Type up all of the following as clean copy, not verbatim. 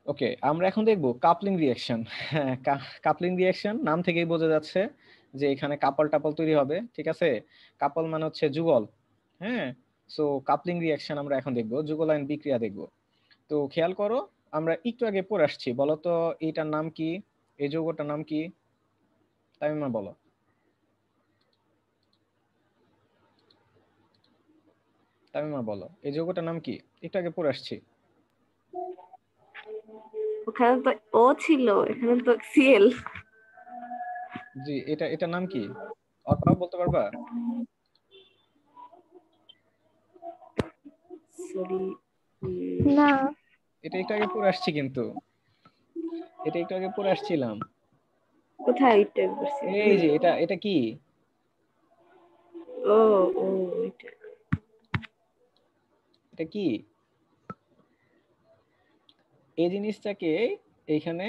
ওকে, আমরা এখন দেখব কাপলিং রিঅ্যাকশন। হ্যাঁ, কাপলিং রিঅ্যাকশন নাম থেকেই বোঝা যাচ্ছে যে এখানে কাপল টাপল তৈরি হবে, ঠিক আছে। কাপল মানে হচ্ছে যুগল। হ্যাঁ, সো কাপলিং রিঅ্যাকশন আমরা এখন দেখব, যুগলায়ন বিক্রিয়া দেখব। তো খেয়াল করো, আমরা একটু আগে পড়ে আসছি, বলো তো এইটার নাম কি, এই যৌগটার নাম কি? তামিমা বলো। তামিমা বলো, এই যৌগটার নাম কি? একটু আগে পড়ে আসছি। ওখানে তো ও ছিল, এখানে তো সিএল। জি, এটার নাম কি? অর্পা বলতে পারবা? সরি। না, এটা একটু আগে পড়ে আসছি কিন্তু, এটা একটু আগে পড়ে আসছিলাম। কোথায় এটা করছি এই এখানে? যে এটা এটা কি? ও ও এটা। এটা কি? এই জিনিসটাকে এইখানে,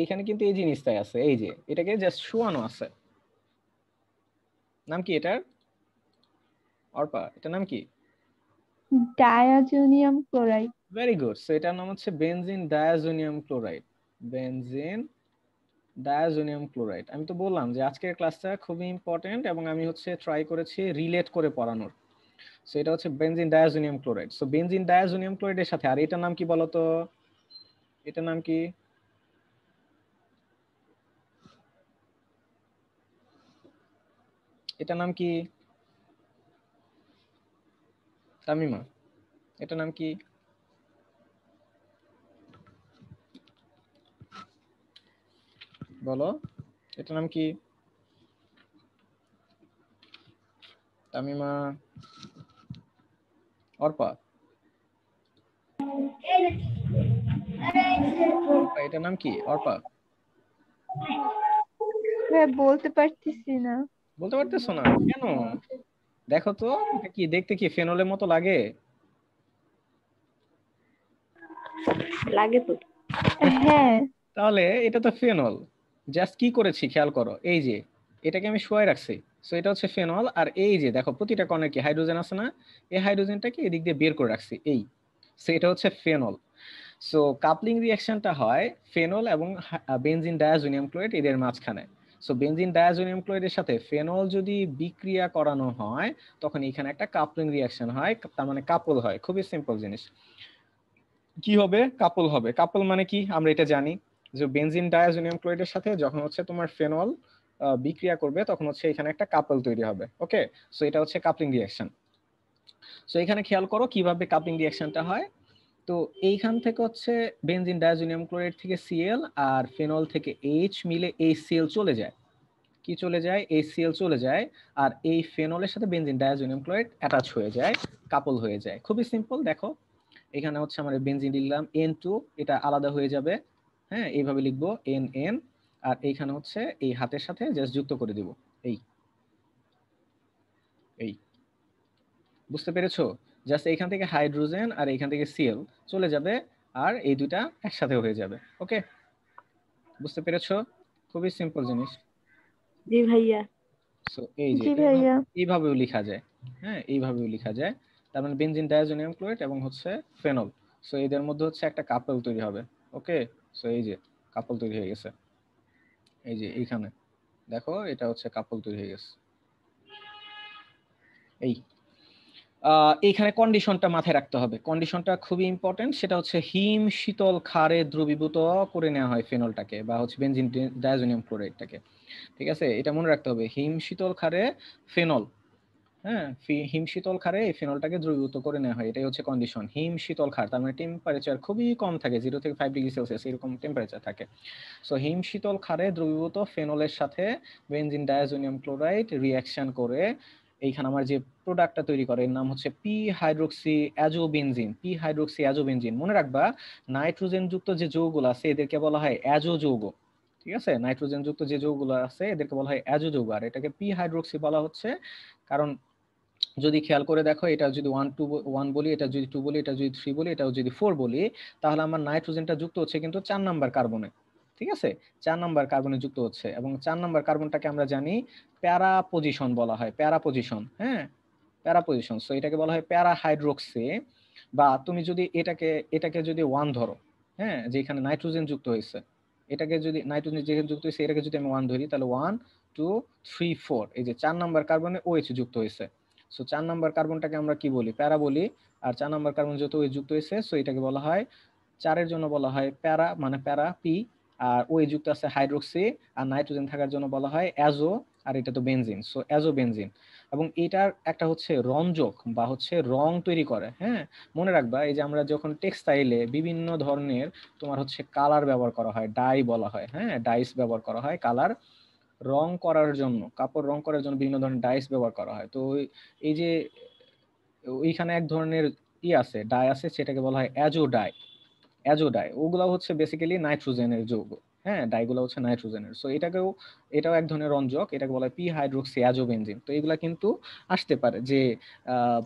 এইখানে কিন্তু এই জিনিসটাই আছে, এই যে এটাকে জাস্ট শোয়ানো আছে। নাম কি এটার? অর্পা, এটার নাম কি? Diazonium chloride. Very good. So এটার নাম হচ্ছে benzene diazonium chloride. Benzene diazonium chloride. আমি তো বললাম যে আজকের ক্লাসটা খুবই ইম্পর্টেন্ট এবং আমি হচ্ছে ট্রাই করেছি রিলেট করে পড়ানোর। সো এটা হচ্ছে benzene diazonium chloride. So benzene diazonium ক্লোরাইডের সাথে আর এটার নাম কি বলতো? এটার নাম কি? এটার নাম কি তামিমা? এটার নাম কি? বলো, এটার নাম কি তামিমা? অর্পা, অর্পা এটার নাম কি? অর্পা বলতে পারতেছি না। বলতে পারতেছো না কেন? দেখো তো, এটা কি দেখতে, কি ফেনলের মতো লাগে? লাগে তো। হ্যাঁ। তাহলে এটা তো ফেনল। জাস্ট কি করেছি খেয়াল করো, এই যে এটাকে আমি শোয়াই রাখছি। সো এটা হচ্ছে ফেনল, আর এই যে দেখো প্রতিটা কণে কি হাইড্রোজেন আছে না, এই হাইড্রোজেনটাকে এদিক দিয়ে বের করে রাখছি, এই। সো এটা হচ্ছে ফেনল। সো কাপলিং রিঅ্যাকশনটা হয় ফেনল এবং বেনজিন ডায়াজোনিয়াম ক্লোরাইড এদের মাঝখানে। সো বেনজিন ডায়াজোনিয়াম ক্লোরাইডের সাথে ফেনল যদি বিক্রিয়া করানো হয়, তখন এখানে একটা কাপলিং রিঅ্যাকশন হয়, তার মানে কাপল হয়। খুবই সিম্পল জিনিস। কি হবে? কাপল হবে। কাপল মানে কি আমরা এটা জানি, যে বেনজিন ডায়াজোনিয়াম ক্লোরাইডের সাথে যখন হচ্ছে তোমার ফেনল বিক্রিয়া করবে, তখন হচ্ছে এখানে একটা কাপল তৈরি হবে। ওকে, সো এটা হচ্ছে কাপলিং রিঅ্যাকশন। সো এখানে খেয়াল করো কিভাবে কাপলিং রিঅ্যাকশনটা হয়। তো এইখান থেকে হচ্ছে বেনজিন ডায়াজোনিয়াম ক্লোরাইড থেকে সিএল আর ফেনল থেকে এইচ মিলে HCl চলে যায়। কি চলে যায়? HCl চলে যায়। আর এই ফেনলের সাথে বেনজিন ডায়াজোনিয়াম ক্লোরাইড অ্যাটাচ হয়ে যায়, কাপল হয়ে যায়। খুবই সিম্পল। দেখো এখানে হচ্ছে আমরা বেনজিন লিখলাম N2, এটা আলাদা হয়ে যাবে। হ্যাঁ, এইভাবে লিখবো NN। আর এইখানে হচ্ছে এই হাতের সাথে জাস্ট যুক্ত করে দিব, এই এই বুঝতে পেরেছো? জাস্ট এইখান থেকে হাইড্রোজেন আর এইখান থেকে সিএল চলে যাবে, আর এই দুইটা একসাথে হয়ে যাবে। ওকে, বুঝতে পেরেছো? খুবই সিম্পল জিনিস। জি ভাইয়া। সো এই যে জি ভাইয়া। এইভাবেও লেখা যায়। হ্যাঁ, এইভাবেও লেখা যায়। তার মানে বেনজিন ডায়াজোনিয়াম ক্লোরাইড এবং হচ্ছে ফেনল, সো এদের মধ্যে হচ্ছে একটা কাপল তৈরি হবে। ওকে, সো এই যে কাপল তৈরি হয়ে গেছে, এই যে এইখানে দেখো এটা হচ্ছে কাপল তৈরি হয়ে গেছে, এই। এইখানে কন্ডিশনটা মাথায় রাখতে হবে, কন্ডিশনটা খুবই ইম্পর্টেন্ট। সেটা হচ্ছে হিম শীতল ক্ষারে দ্রবীভূত করে নেওয়া হয় ফেনলটাকে, বা হচ্ছে বেনজিন ডায়াজোনিয়াম ক্লোরাইডটাকে। ঠিক আছে, এটা মনে রাখতে হবে, হিম শীতল ক্ষারে ফেনল। হ্যাঁ, হিম শীতল ক্ষারে এই ফেনলটাকে দ্রবীভূত করে নেওয়া হয়, এটাই হচ্ছে কন্ডিশন। হিম শীতল ক্ষার তার মানে টেম্পারেচার খুবই কম থাকে, 0 থেকে 5 ডিগ্রি সেলসিয়াস এরকম টেম্পারেচার থাকে। সো হিম শীতল ক্ষারে দ্রবীভূত ফেনলের সাথে বেনজিন ডায়াজোনিয়াম ক্লোরাইড রিঅ্যাকশন করে এইখানে আমার যে প্রোডাক্টটা তৈরি করে, এর নাম হচ্ছে পি হাইড্রোক্সি অ্যাজোবেনজিন। পি হাইড্রোক্সি অ্যাজোবেনজিন মনে রাখবা, নাইট্রোজেন যুক্ত যে যৌগগুলো আছে এদেরকে বলা হয় অ্যাজো যৌগ। ঠিক আছে, নাইট্রোজেন যুক্ত যে যৌগগুলো আছে এদেরকে বলা হয় অ্যাজো যৌগ, আর এটাকে পি হাইড্রোক্সি বলা হচ্ছে কারণ যদি খেয়াল করে দেখো, এটা যদি 1 বলি, এটা যদি 2 বলি, এটা যদি 3 বলি, এটাও যদি 4 বলি, তাহলে আমার নাইট্রোজেনটা যুক্ত হচ্ছে কিন্তু 4 নাম্বার কার্বনে। ঠিক আছে, 4 নাম্বার কার্বনে যুক্ত হচ্ছে, এবং 4 নাম্বার কার্বনটাকে আমরা জানি প্যারা পজিশন বলা হয়, প্যারা পজিশন। হ্যাঁ, প্যারা পজিশন। সো এটাকে বলা হয় প্যারা হাইড্রোক্সি। বা তুমি যদি এটাকে এটাকে যদি 1 ধরো, হ্যাঁ, যে এখানে নাইট্রোজেন যুক্ত হয়েছে, এটাকে যদি নাইট্রোজেন যেখানে যুক্ত হয়েছে এটাকে যদি আমি 1 ধরি, তাহলে 1 2 3 4, এই যে 4 নাম্বার কার্বনে OH যুক্ত হয়েছে। সো 4 নাম্বার কার্বনটাকে আমরা কি বলি? প্যারা বলি। আর 4 নাম্বার কার্বন যেহেতু OH যুক্ত হয়েছে, সো এটাকে বলা হয় 4 এর জন্য বলা হয় প্যারা, মানে প্যারা পি। আর OH যুক্ত আছে হাইড্রোক্সি, আর নাইট্রোজেন থাকার জন্য বলা হয় অ্যাজো, আর এটা তো বেনজিন, সো অ্যাজো বেনজিন। এবং এটার একটা হচ্ছে রঞ্জক বা হচ্ছে রং তৈরি করে। হ্যাঁ, মনে রাখবা এই যে আমরা যখন টেক্সটাইলে বিভিন্ন ধরনের তোমার হচ্ছে কালার ব্যবহার করা হয়, ডাই বলা হয়, হ্যাঁ, ডাইস ব্যবহার করা হয় কালার রং করার জন্য, কাপড় রং করার জন্য বিভিন্ন ধরনের ডাইস ব্যবহার করা হয়। তো এই যে ওইখানে এক ধরনের আছে, ডাই আছে, সেটাকে বলা হয় অ্যাজো ডাই। অ্যাজো ডাই ওগুলো হচ্ছে বেসিক্যালি নাইট্রোজেনের যৌগ। হ্যাঁ, ডাইগুলো হচ্ছে নাইট্রোজেনের। সো এটাও এক ধরনের রঞ্জক, এটাকে বলা হয় পি হাইড্রোক্সি অ্যাজোবেনজিন। তো এগুলা কিন্তু আসতে পারে যে আহ,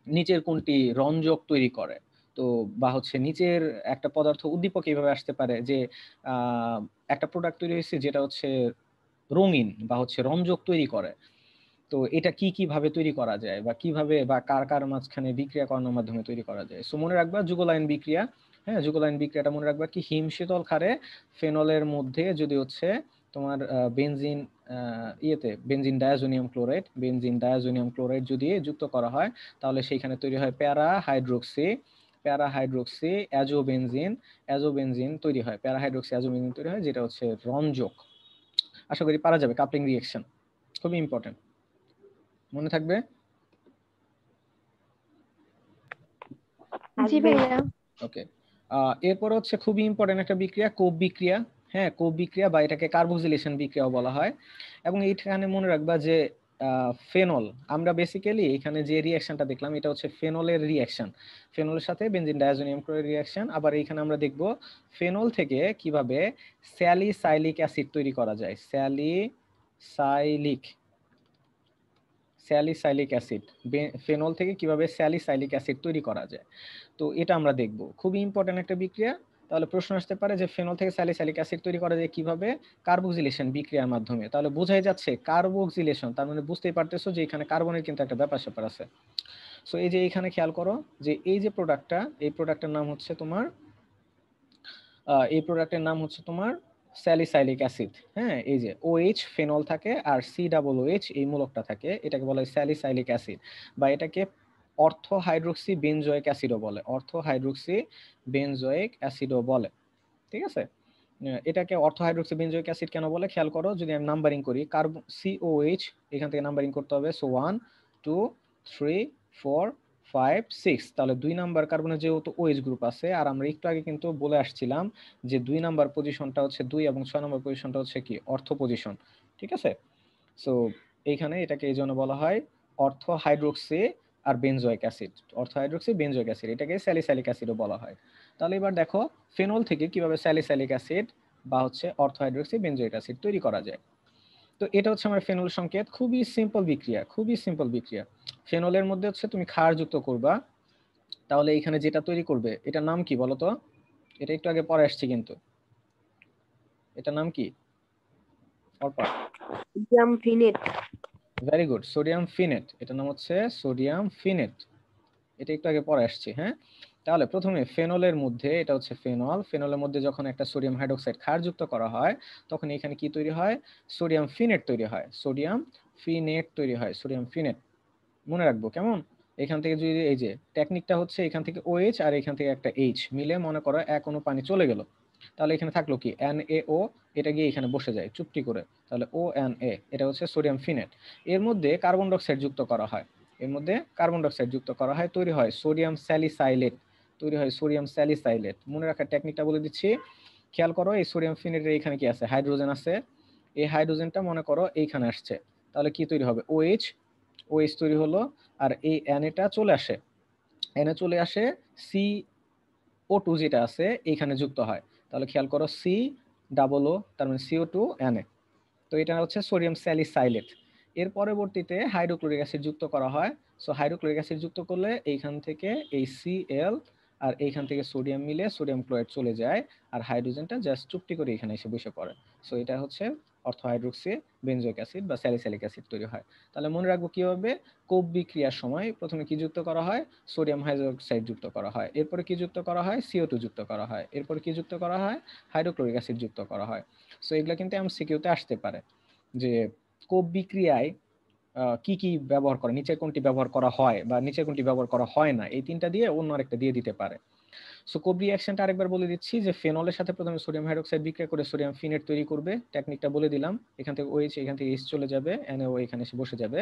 নিচের কোনটি রঞ্জক তৈরি করে। তো বা হচ্ছে নিচের একটা পদার্থ উদ্দীপক এইভাবে আসতে পারে যে আহ, একটা প্রোডাক্ট তৈরি হয়েছে যেটা হচ্ছে রঙিন বা হচ্ছে রঞ্জক তৈরি করে। তো এটা কি কিভাবে তৈরি করা যায় বা কিভাবে বা কার কার মাঝখানে বিক্রিয়া করানোর মাধ্যমে তৈরি করা যায়। সো মনে রাখবা যুগলায়ন বিক্রিয়া। হ্যাঁ, যুগলায়ন বিক্রিয়াটা মনে রাখবা কি, হিম শীতল ক্ষারে ফেনলের মধ্যে যদি হচ্ছে তোমার বেনজিন বেনজিন ডায়াজোনিয়াম ক্লোরাইড যদি যুক্ত করা হয়, তাহলে সেইখানে তৈরি হয় প্যারা হাইড্রোক্সি অ্যাজোবেনজিন তৈরি হয়, প্যারা হাইড্রোক্সি অ্যাজোবেনজিন তৈরি হয়, যেটা হচ্ছে রঞ্জক। আশা করি পারা যাবে। কাপলিং রিঅ্যাকশন খুবই ইম্পর্টেন্ট, মনে থাকবে। জি আসবে। ভাইয়া। ওকে, এরপর হচ্ছে খুবই ইম্পর্টেন্ট একটা বিক্রিয়া, কোপ বিক্রিয়া। হ্যাঁ, কোপ বিক্রিয়া বা এটাকে কার্বক্সিলেশন বিক্রিয়াও বলা হয়। এবং এইখানে মনে রাখবা যে ফেনল, আমরা বেসিক্যালি এখানে যে রিঅ্যাকশনটা দেখলাম এটা হচ্ছে ফেনলের রিঅ্যাকশন, ফেনলের সাথে বেনজিন ডায়াজোনিয়াম ক্লোরাইড রিঅ্যাকশন। আবার এইখানে আমরা দেখব ফেনল থেকে কিভাবে স্যালিসাইলিক অ্যাসিড তৈরি করা যায়, স্যালিসাইলিক অ্যাসিড, ফেনল থেকে কিভাবে স্যালিসাইলিক অ্যাসিড তৈরি করা যায়। তো এটা আমরা দেখব, খুবই ইম্পর্টেন্ট একটা বিক্রিয়া। তাহলে প্রশ্ন আসতে পারে যে ফেনল থেকে স্যালিসাইলিক অ্যাসিড তৈরি করা যায় কিভাবে? কার্বক্সিলেশন বিক্রিয়ার মাধ্যমে। তাহলে বোঝাই যাচ্ছে কার্বক্সিলেশন, তার মানে বুঝতেই পারতেছো যে এখানে কার্বনের কিন্তু একটা ব্যাপার স্যাপার আছে। সো এই যে এখানে খেয়াল করো যে এই যে প্রোডাক্টটা, এই প্রোডাক্টের নাম হচ্ছে তোমার স্যালিসাইলিক অ্যাসিড। হ্যাঁ, এই যে OH ফেনল থাকে আর COOH এই মূলকটা থাকে, এটাকে বলা হয় স্যালিসাইলিক অ্যাসিড, বা এটাকে অর্থো হাইড্রোক্সি বেনজোয়িক অ্যাসিডও বলে, অর্থো হাইড্রোক্সি বেনজোয়িক অ্যাসিডও বলে। ঠিক আছে, এটাকে অর্থো হাইড্রোক্সি বেনজোয়িক অ্যাসিড কেন বলে খেয়াল করো। যদি আমি নাম্বারিং করি, কার্বন COH এখান থেকে নাম্বারিং করতে হবে। সো 1 2 3 4 5 6, তাহলে 2 নাম্বার কার্বনের যেহেতু OH গ্রুপ আছে, আর আমরা একটু আগে কিন্তু বলে আসছিলাম যে 2 নাম্বার পজিশনটা হচ্ছে 2 এবং 6 নাম্বার পজিশনটা হচ্ছে কি অর্থো পজিশন। ঠিক আছে, সো এইখানে এটাকে এই জন্য বলা হয় অর্থো হাইড্রোক্সি আর benzoic acid, অর্থো hydroxy benzoic acid, এটাকে স্যালিসাইলিক অ্যাসিডও বলা হয়। তাহলে এবার দেখো ফেনল থেকে কিভাবে স্যালিসাইলিক অ্যাসিড বা হচ্ছে অর্থো হাইড্রোক্সি বেনজোয়িক অ্যাসিড তৈরি করা যায়। তো এটা হচ্ছে আমার ফেনল সংকেত, খুবই সিম্পল বিক্রিয়া, খুবই সিম্পল বিক্রিয়া। ফেনলের মধ্যে হচ্ছে তুমি ক্ষার যুক্ত করবা, তাহলে এখানে যেটা তৈরি করবে এটার নাম কি বলো তো? এটা একটু আগে পরে আসছে কিন্তু, এটার নাম কি Arpa? Sodium phenate. Very good, sodium phenate, এটার নাম হচ্ছে সোডিয়াম ফিনেট। এটা একটু আগে পরে আসছে। হ্যাঁ, তাহলে প্রথমে ফেনলের মধ্যে, এটা হচ্ছে ফেনলের মধ্যে যখন একটা সোডিয়াম হাইড্রোক্সাইড ক্ষার যুক্ত করা হয়, তখন এখানে কি তৈরি হয়? সোডিয়াম ফিনেট তৈরি হয়, সোডিয়াম ফিনেট। মনে রাখবো কেমন? এখান থেকে যদি এই যে টেকনিকটা হচ্ছে, এখান থেকে OH আর এখান থেকে একটা H মিলে মনে করো এক অণু পানি চলে গেল, তাহলে এখানে থাকলো কি NaO, এটা গিয়ে এখানে বসে যায় চুপটি করে, তাহলে ONa, এটা হচ্ছে সোডিয়াম ফিনেট। এর মধ্যে কার্বন ডাইঅক্সাইড যুক্ত করা হয়, তৈরি হয় সোডিয়াম স্যালিসাইলেট। মনে রাখার টেকনিকটা বলে দিচ্ছি, খেয়াল করো এই সোডিয়াম ফিনেটের এখানে কি আছে? হাইড্রোজেন আছে। এই হাইড্রোজেনটা মনে করো এইখানে আসছে, তাহলে কি তৈরি হবে? OH তৈরি হলো, আর এই Na চলে আসে, চলে আসে, CO2 যেটা আছে এইখানে যুক্ত হয়, তাহলে খেয়াল করো COO, তার মানে CO2Na। তো এটা হচ্ছে সোডিয়াম স্যালিসাইলেট। এর পরবর্তীতে হাইড্রোক্লোরিক অ্যাসিড যুক্ত করা হয়। সো হাইড্রোক্লোরিক অ্যাসিড যুক্ত করলে এইখান থেকে এই Cl আর এইখান থেকে সোডিয়াম মিলে সোডিয়াম ক্লোরাইড চলে যায়, আর হাইড্রোজেনটা জাস্ট চুপটি করে এখানে এসে বসে পড়ে। সো এটা হচ্ছে অর্থো হাইড্রোক্সি বেনজোইক অ্যাসিড বা স্যালিসাইলিক অ্যাসিড তৈরি হয়। তাহলে মনে রাখবো কিভাবে, কোপ বিক্রিয়ার সময় প্রথমে কি যুক্ত করা হয়, সোডিয়াম হাইড্রোক্সাইড যুক্ত করা হয়, এরপরে কি যুক্ত করা হয়, CO2 যুক্ত করা হয়, এরপরে কি যুক্ত করা হয়, হাইড্রোক্লোরিক অ্যাসিড যুক্ত করা হয়। সো এগুলো কিন্তু এমসিকিউতে আসতে পারে যে কোপ বিক্রিয়ায় কি কি ব্যবহার করে, নিচে কোনটি ব্যবহার করা হয় বা নিচে কোনটি ব্যবহার করা হয় না, এই তিনটা দিয়ে অন্য আরেকটা দিয়ে দিতে পারে। সো কোব রিঅ্যাকশনটা আরেকবার বলে দিচ্ছি যে ফেনলের সাথে প্রথমে সোডিয়াম হাইড্রোক্সাইড বিক্রিয়া করে সোডিয়াম ফিনেট তৈরি করবে, টেকনিকটা বলে দিলাম। এখান থেকে OH, এখান থেকে H চলে যাবে, NaO এখানে এসে বসে যাবে।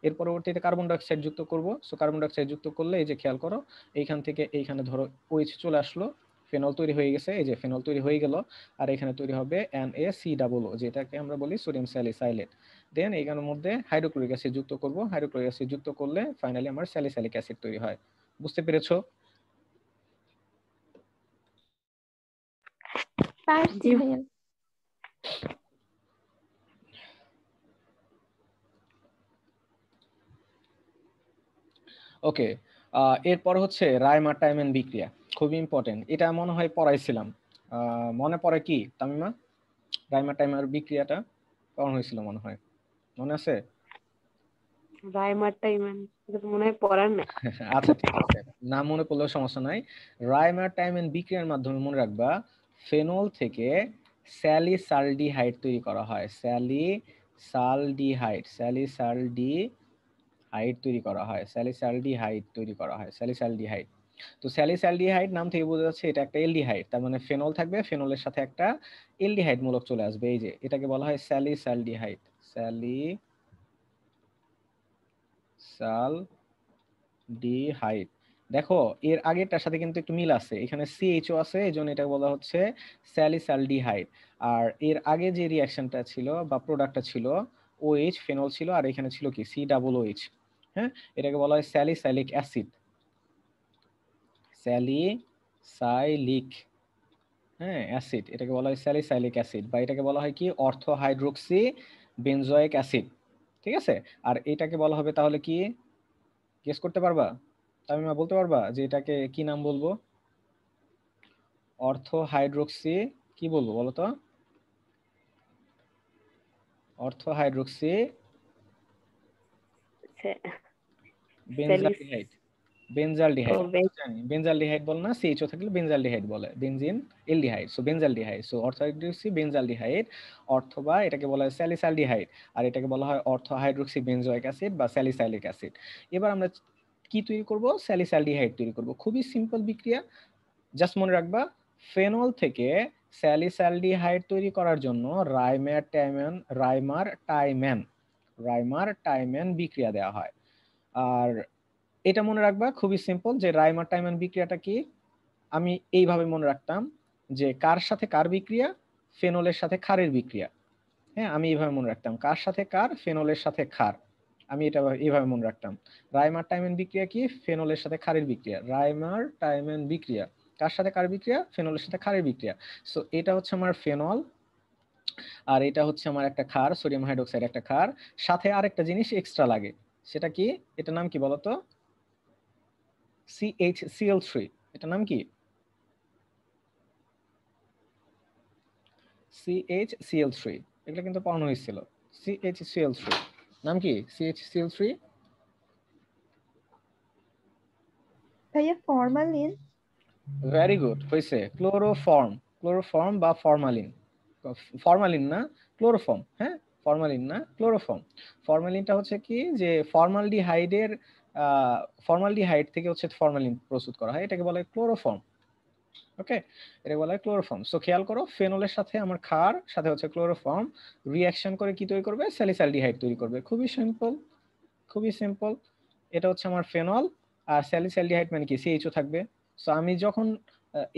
এর পরবর্তীতে কার্বন ডাইঅক্সাইড যুক্ত করব। সো কার্বন ডাইঅক্সাইড যুক্ত করলে এই যে খেয়াল করো, এইখান থেকে এইখানে ধরো OH চলে আসলো, ফেনল তৈরি হয়ে গেছে, এই যে ফেনল তৈরি হয়ে গেল। আর এখানে তৈরি হবে NaCOO, যেটাকে আমরা বলি সোডিয়াম স্যালিসাইলেট। দেন এইখানের মধ্যে হাইড্রোক্লোরিক অ্যাসিড যুক্ত করব, হাইড্রোক্লোরিক অ্যাসিড যুক্ত করলে ফাইনালি আমার স্যালিসাইলিক অ্যাসিড তৈরি হয়। বুঝতে পেরেছো? পারছি জি। ভাইয়া। ওকে, এরপর হচ্ছে রায়মার্টাইমেন বিক্রিয়া, খুবই ইম্পর্টেন্ট। এটা মনে হয় পড়াইছিলাম, মনে পড়ে কি তামিমা? রায়মার্টাইমের বিক্রিয়াটা পড়ানো হয়েছিল মনে হয়, মনে আছে? রাইমার এটা তো মনে হয় পড়ার না। আচ্ছা ঠিক আছে, না মনে পড়লেও সমস্যা নাই। রায়মার্টাইমেন বিক্রিয়ার মাধ্যমে মনে রাখবা ফেনল থেকে স্যালিসালডিহাইড তৈরি করা হয়, স্যালিসালডিহাইড তৈরি করা হয়, স্যালিসালডিহাইড। তো স্যালিসালডিহাইড নাম থেকে বোঝা যাচ্ছে এটা একটা এলডিহাইড, তার মানে ফেনল থাকবে, ফেনলের সাথে একটা এলডিহাইড মূলক চলে আসবে, এই যে এটাকে বলা হয় স্যালিসালডিহাইড, স্যালিসালডিহাইড। দেখো এর আগেরটার সাথে কিন্তু একটু মিল আছে, এখানে CHO আছে, এই জন্য এটা বলা হচ্ছে স্যালিসালডিহাইড। আর এর আগে যে রিঅ্যাকশনটা ছিল বা প্রোডাক্টটা ছিল, OH ফেনল ছিল, আর এখানে ছিল কি COOH। হ্যাঁ, এটাকে বলা হয় স্যালিসাইলিক অ্যাসিড, স্যালিসাইলিক, হ্যাঁ অ্যাসিড, এটাকে বলা হয় স্যালিসাইলিক অ্যাসিড, বা এটাকে বলা হয় কি অর্থো হাইড্রোক্সি বেনজোইক অ্যাসিড। ঠিক আছে, আর এটাকে বলা হবে তাহলে কি, গেস করতে পারবা? তামিমা বলতে পারবা যে এটাকে কি নাম বলবো? অর্থো হাইড্রোক্সি, কি বলবো বলো তো? অর্থো হাইড্রোক্সি স্যালিস বেনজালডিহাইড, ও বেনজালডিহাইড আমরা তো জানি বেনজালডিহাইড বলে না, CHO থাকলে বেনজালডিহাইড বলে, benzene aldehyde, so benzaldehyde, so ortho hydroxy benzaldehyde, অথবা এটাকে বলা হয় স্যালিসালডিহাইড, আর এটাকে বলা হয় অর্থোহাইড্রোক্সি বেনজোইক অ্যাসিড বা স্যালিসাইলিক অ্যাসিড। এবার আমরা কি তৈরি করব? স্যালিসালডিহাইড তৈরি করব, খুবই সিম্পল বিক্রিয়া, জাস্ট মনে রাখবা ফেনল থেকে স্যালিসালডিহাইড তৈরি করার জন্য রাইমার টাইমেন বিক্রিয়া দেওয়া হয়। আর এটা মনে রাখবা খুবই সিম্পল যে রাইমার-টাইমেন বিক্রিয়াটা কি, আমি এইভাবে মনে রাখতাম যে কার সাথে কার বিক্রিয়া, ফেনলের সাথে ক্ষারের বিক্রিয়া। হ্যাঁ, আমি এইভাবে মনে রাখতাম কার সাথে কার, ফেনলের সাথে ক্ষার, আমি এটা এইভাবে মনে রাখতাম। রাইমার-টাইমেন বিক্রিয়া কি, ফেনলের সাথে ক্ষারের বিক্রিয়া। রাইমার-টাইমেন বিক্রিয়া কার সাথে কার বিক্রিয়া, ফেনলের সাথে ক্ষারের বিক্রিয়া। সো এটা হচ্ছে আমার ফেনল, আর এটা হচ্ছে আমার একটা ক্ষার, সোডিয়াম হাইড্রোক্সাইড একটা ক্ষার, সাথে আরেকটা জিনিস এক্সট্রা লাগে, সেটা কি, এটার নাম কি বলতো? CHCl3, এটার নাম কি? CHCl3, এগুলো কিন্তু পড়ানো হয়েছিল। CHCl3 নাম কি? CHCl3, ভাইয়া ফরমালিন। ভেরি গুড, হয়েছে ক্লোরোফর্ম বা ফরমালিন, ফরমালিন না ক্লোরোফর্ম, হ্যাঁ ফরমালিন না ক্লোরোফর্ম। ফরমালিনটা হচ্ছে কি যে ফর্মালডিহাইড থেকে হচ্ছে ফরমালিন প্রস্তুত করা হয়, এটাকে বলা হয় ক্লোরোফর্ম। ওকে, এটা বলা হয় ক্লোরোফর্ম। সো খেয়াল করো ফেনলের সাথে আমার ক্ষার সাথে হচ্ছে ক্লোরোফর্ম রিঅ্যাকশন করে কি তৈরি করবে, স্যালিসালডিহাইড তৈরি করবে, খুবই সিম্পল, খুবই সিম্পল। এটা হচ্ছে আমার ফেনল, আর স্যালিসালডিহাইড মানে কি, CHO থাকবে। সো আমি যখন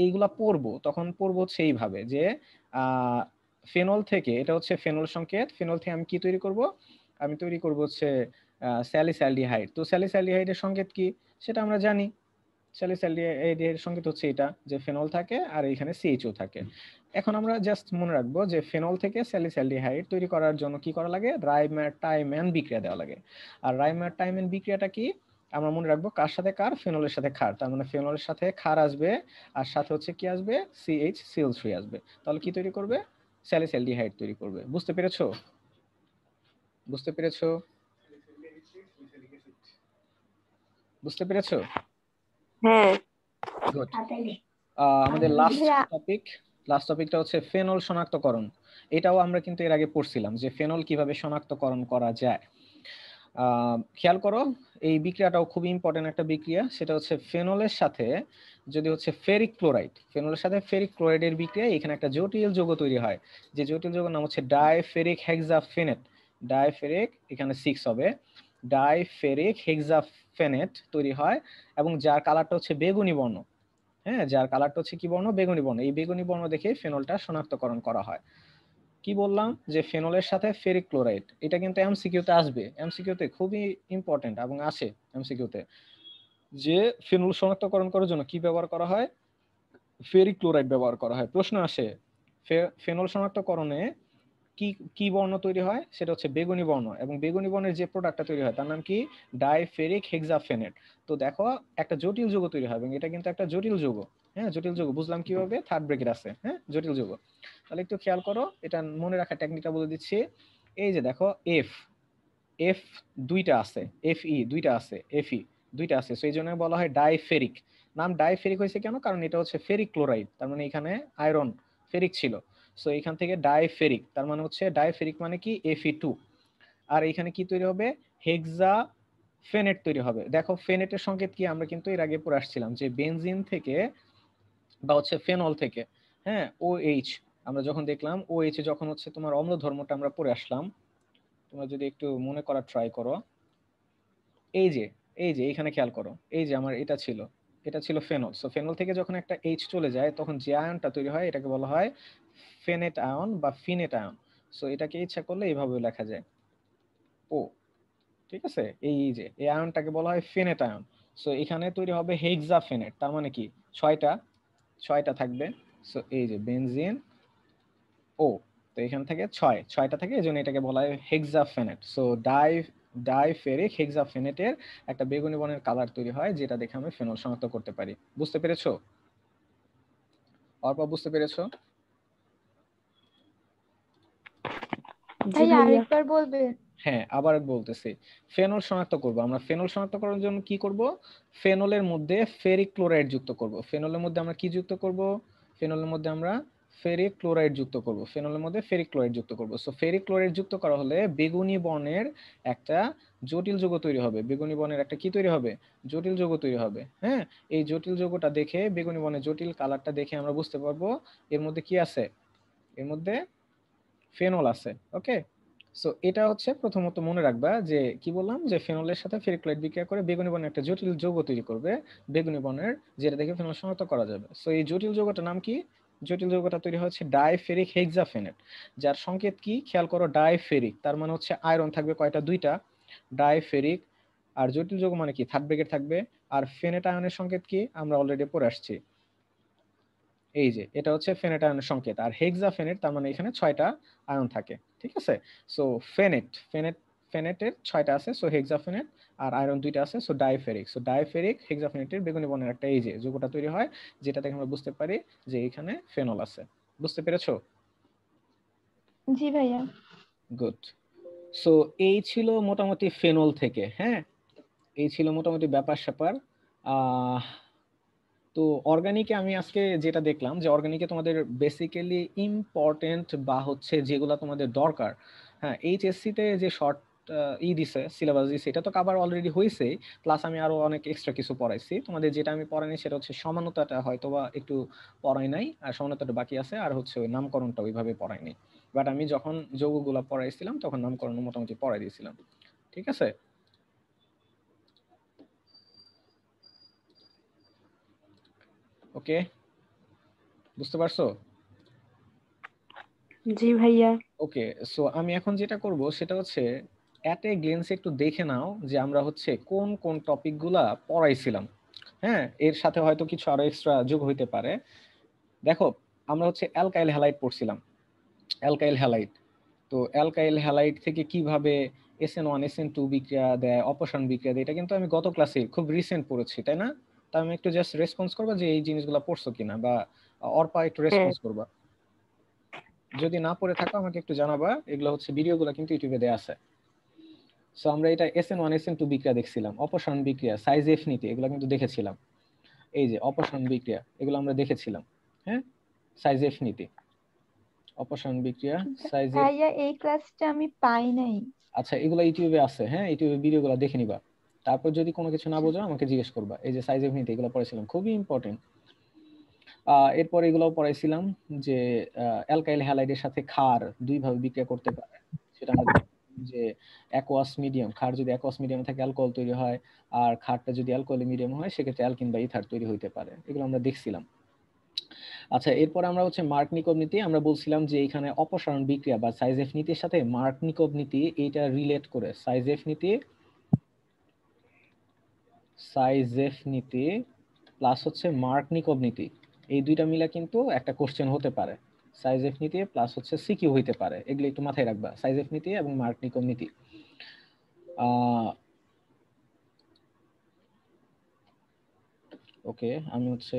এইগুলা পড়বো তখন পড়বো হচ্ছে এইভাবে যে ফেনল থেকে, এটা হচ্ছে ফেনল সংকেত, ফেনল থেকে আমি কি তৈরি করব, আমি তৈরি করব হচ্ছে স্যালিসালডিহাইড। তো স্যালিসালডিহাইডের সংকেত কি সেটা আমরা জানি, স্যালিসালডিহাইডের সংকেত হচ্ছে এটা যে ফেনল থাকে আর এখানে CHO থাকে। এখন আমরা জাস্ট মনে রাখবো যে ফেনল থেকে স্যালিসালডিহাইড তৈরি করার জন্য কি করা লাগে, রাইমার-টাইমেন বিক্রিয়া দেওয়া লাগে। আর রাইমার-টাইমেন বিক্রিয়াটা কি, আমরা মনে রাখবো কার সাথে কার, ফেনলের সাথে ক্ষার, তার মানে ফেনলের সাথে ক্ষার আসবে, আর সাথে হচ্ছে কি আসবে, CHCl3 আসবে। তাহলে কি তৈরি করবে, স্যালিসাইলডিহাইড তৈরি করবে। বুঝতে পেরেছো? বুঝতে পেরেছো? বুঝতে পেরেছো? হ্যাঁ। গুড। আমাদের ভাইয়া লাস্ট টপিকটা হচ্ছে ফেনল শনাক্তকরণ। এটাও আমরা কিন্তু এর আগে পড়ছিলাম যে ফেনল কিভাবে শনাক্তকরণ করা যায়। খেয়াল করো, এই বিক্রিয়াটাও খুব ইম্পর্টেন্ট একটা বিক্রিয়া। সেটা হচ্ছে ফেনলের সাথে যদি হচ্ছে ফেরিক ক্লোরাইড, ফেনলের সাথে ফেরিক ক্লোরাইডের বিক্রিয়া, এখানে একটা জটিল যৌগ তৈরি হয়। যে জটিল যৌগের নাম হচ্ছে ডাইফেরিক হেক্সাফেনেট। ডাইফেরিক এখানে 6 হবে, ডাইফেরিক হেক্সাফেনেট তৈরি হয়, এবং যার কালারটা হচ্ছে বেগুনি বর্ণ। হ্যাঁ, যার কালারটা হচ্ছে কি বর্ণ? বেগুনি বর্ণ। এই বেগুনি বর্ণ দেখে ফেনলটা শনাক্তকরণ করা হয়। কি বললাম যে ফেনলের সাথে ফেরিক ক্লোরাইড, এটা কিন্তু এমসিকিউতে আসবে। এমসিকিউতে খুবই ইম্পর্টেন্ট এবং আসে এমসিকিউতে, যে ফেনল শনাক্তকরণ করার জন্য কি ব্যবহার করা হয়? ফেরিক ক্লোরাইড ব্যবহার করা হয়। প্রশ্ন আসে ফেনল শনাক্তকরণে কি কি বর্ণ তৈরি হয়? সেটা হচ্ছে বেগুনি বর্ণ, এবং বেগুনি বর্ণের যে প্রোডাক্টটা তৈরি হয় তার নাম কি? ডাইফেরিক হেক্সাফেনেট। তো দেখো একটা জটিল যৌগ তৈরি হয়, এবং এটা কিন্তু একটা জটিল যৌগ। হ্যাঁ, জটিল যৌগ বুঝলাম কিভাবে? থার্ড ব্রেকেট আছে। হ্যাঁ, জটিল যৌগ। তাহলে একটু খেয়াল করো, এটা মনে রাখার টেকনিকটা বলে দিচ্ছি। এই যে দেখো এফ এফ দুইটা আছে, এফ ই দুইটা আছে, এফ ই দুইটা আছে, সো এই জন্য বলা হয় ডাইফেরিক। নাম ডাইফেরিক হয়েছে কেন? কারণ এটা হচ্ছে ফেরিক ক্লোরাইড, তার মানে এখানে আয়রন ফেরিক ছিল, সো এখান থেকে ডাইফেরিক, তার মানে হচ্ছে ডাইফেরিক মানে কি? Fe2। আর এখানে কি তৈরি হবে? হেক্সা ফেনেট তৈরি হবে। দেখো ফেনেটের সংকেত কি? আমরা কিন্তু এর আগে পড়ে আসছিলাম যে বেনজিন থেকে বা হচ্ছে ফেনল থেকে, হ্যাঁ, ও এইচ, আমরা যখন দেখলাম ও এইচ যখন হচ্ছে তোমার অম্ল ধর্মটা আমরা পড়ে আসলাম, তোমরা যদি একটু মনে করার ট্রাই করো, এই যে এইখানে খেয়াল করো, এই যে আমার এটা ছিল ফেনল। সো ফেনল থেকে যখন একটা এইচ চলে যায়, তখন যে আয়নটা তৈরি হয় এটাকে বলা হয় ফেনেট আয়ন বা ফিনেট আয়ন। সো এটাকে ইচ্ছা করলে এইভাবে লেখা যায়, ও। ঠিক আছে, এই যে এই আয়নটাকে বলা হয় ফেনেট আয়ন। সো এখানে তৈরি হবে হেক্সাফেনেট, তার মানে কি? ছয়টা ছয়টা থাকবে। সো এই যে বেনজিন ও, তো এখান থেকে ছয়টা থাকে, এই জন্য এটাকে বলা হয় হেক্সাফেনেট। সো ডাইফেরিক হেক্সাফেনেটের একটা বেগুনি বর্ণের কালার তৈরি হয়, যেটা দেখে আমি ফেনল শনাক্ত করতে পারি। বুঝতে পেরেছো? অর্পা বুঝতে পেরেছো? জি ভাইয়া ভাইয়া। আরেকবার বলবে? হ্যাঁ, আবার বলতেছি। ফেনল শনাক্ত করব আমরা। ফেনল শনাক্ত করার জন্য কি করব? ফেনলের মধ্যে ফেরিক ক্লোরাইড যুক্ত করব। ফেনলের মধ্যে আমরা কি যুক্ত করব? ফেনলের মধ্যে আমরা ফেরিক ক্লোরাইড যুক্ত করব। ফেনলের মধ্যে ফেরিক ক্লোরাইড যুক্ত করব। সো ফেরিক ক্লোরাইড যুক্ত করা হলে বেগুনি বর্ণের একটা জটিল যৌগ তৈরি হবে। বেগুনি বর্ণের একটা কি তৈরি হবে? জটিল যৌগ তৈরি হবে। হ্যাঁ, এই জটিল যৌগটা দেখে, বেগুনি বর্ণের জটিল কালারটা দেখে আমরা বুঝতে পারবো এর মধ্যে কি আছে? এর মধ্যে ফেনল আছে। ওকে, সো এটা হচ্ছে প্রথমত মনে রাখবা যে কি বললাম, যে ফেনলের সাথে ফেরিক ক্লোরাইড বিক্রিয়া করে বেগুনি বর্ণের একটা জটিল যৌগ তৈরি করবে, বেগুনি বর্ণের, যেটা দেখে ফেনল শনাক্ত করা যাবে। সো এই জটিল যৌগটার নাম কি? জটিল যৌগটা তৈরি হচ্ছে ডাইফেরিক হেক্সাফেনেট, যার সংকেত কি? খেয়াল করো, ডাইফেরিক, তার মানে হচ্ছে আয়রন থাকবে কয়টা? দুইটা, ডাইফেরিক। আর জটিল যৌগ মানে কি? থার্ড ব্রেকেট থাকবে। আর ফেনেট আয়নের সংকেত কি? আমরা অলরেডি পড়ে আসছি, এই যে এটা হচ্ছে ফেনেট আয়নের সংকেত। আর হেক্সাফেনেট, তার মানে এখানে 6টা আয়ন থাকে। ঠিক আছে, সো ফেনেটের 6টা আছে, সো হেক্সাফেনেট, আর আয়রন 2টা আছে, সো ডাইফেরিক। সো ডাইফেরিক হেক্সাফেনেটের বেগুনি বর্ণের একটা এই যে যৌগটা তৈরি হয়, যেটা থেকে আমরা বুঝতে পারি যে এখানে ফেনল আছে। বুঝতে পেরেছো? জি ভাইয়া। গুড। সো এই ছিল মোটামুটি ফেনল থেকে। হ্যাঁ, এই ছিল মোটামুটি ব্যাপার স্যাপার। আহ তো অর্গানিকে আমি আজকে যেটা দেখলাম, যে অর্গানিকে তোমাদের বেসিক্যালি ইম্পর্টেন্ট বা হচ্ছে যেগুলো তোমাদের দরকার, হ্যাঁ, এইচএসসি তে যে শর্ট দিছে, সিলেবাস দিছে, এটা তো কভার অলরেডি হয়েছে। প্লাস আমি আরো অনেক এক্সট্রা কিছু পড়াইছি তোমাদের। যেটা আমি পড়াইনি সেটা হচ্ছে সমানতাটা হয়তো বা একটু পড়াই নাই, আর সমানতাটা বাকি আছে, আর হচ্ছে ওই নামকরণটা ওইভাবে পড়াইনি। বাট আমি যখন যৌগগুলা পড়াইছিলাম তখন নামকরণ মোটামুটি পড়াই দিয়েছিলাম। ঠিক আছে, ওকে, বুঝতে পারছো? জি ভাইয়া। ওকে, সো আমি এখন যেটা করব সেটা হচ্ছে অ্যাট এ গ্লেন্সে একটু দেখে নাও যে আমরা হচ্ছে কোন কোন টপিকগুলা পড়াইছিলাম। হ্যাঁ, এর সাথে হয়তো কিছু আরো এক্সট্রা যোগ হইতে পারে। দেখো, আমরা হচ্ছে অ্যালকাইল হ্যালাইড পড়ছিলাম, অ্যালকাইল হ্যালাইড। তো অ্যালকাইল হ্যালাইড থেকে কিভাবে SN1 SN2 বিক্রিয়া দেয়, অপসারণ বিক্রিয়া দেয়, এটা কিন্তু আমি গত ক্লাসে খুব রিসেন্ট পড়েছি, তাই না? তা আমি একটু জাস্ট রেসপন্স করবো যে এই জিনিসগুলো পড়ছো কিনা, বা অর্পা একটু হ্যাঁ। রেসপন্স করবা। যদি না পড়ে থাকো আমাকে একটু জানাবা, এগুলো হচ্ছে ভিডিওগুলো কিন্তু ইউটিউবে দেয়া আছে। সো আমরা এটা SN1 SN2 বিক্রিয়া দেখছিলাম, অপসারণ বিক্রিয়া, সাইজ এফ নীতি এগুলো কিন্তু দেখেছিলাম। এই যে অপসারণ বিক্রিয়া এগুলো আমরা দেখেছিলাম, হ্যাঁ, সাইজ এফ নীতি, অপসারণ বিক্রিয়া, সাইজ এফ। ভাইয়া এই ক্লাসটা আমি পাই নাই। আচ্ছা, এগুলো ইউটিউবে আছে, হ্যাঁ, ইউটিউবে ভিডিওগুলো দেখে নিবা। তারপর যদি কোনো কিছু না বোঝো আমাকে জিজ্ঞেস করবা। এই যে সাইজ এফ নীতি এগুলো পড়েছিলাম, খুবই ইম্পর্টেন্ট। এরপর এগুলো পড়াইছিলাম যে অ্যালকাইল হ্যালাইডের সাথে ক্ষার দুই ভাবে বিক্রিয়া করতে পারে, সেটা আমরা যে অ্যাকোয়াস মিডিয়াম, ক্ষার যদি অ্যাকোয়াস মিডিয়ামে থাকে অ্যালকোহল তৈরি হয়, আর ক্ষারটা যদি অ্যালকোহল মিডিয়াম হয় সেক্ষেত্রে অ্যালকিন বা ইথার তৈরি হইতে পারে, এগুলো আমরা দেখছিলাম। আচ্ছা, এরপর আমরা হচ্ছে মার্কনিকভ নীতি, আমরা বলছিলাম যে এখানে অপসারণ বিক্রিয়া বা সাইজ এফ নীতির সাথে মার্কনিকভ নীতি এইটা রিলেট করে, সাইজ এফ নীতি, সাইজ এফ নীতি প্লাস হচ্ছে মার্কনিকভ নীতি, এই দুইটা মিলে কিন্তু একটা কোশ্চেন হতে পারে। সাইজ এফ নীতি প্লাস হচ্ছে সিকিউ হইতে পারে, এগুলো একটু মাথায় রাখবা, সাইজ এফ নীতি এবং মার্কনিকভ নীতি। ওকে, আমি হচ্ছে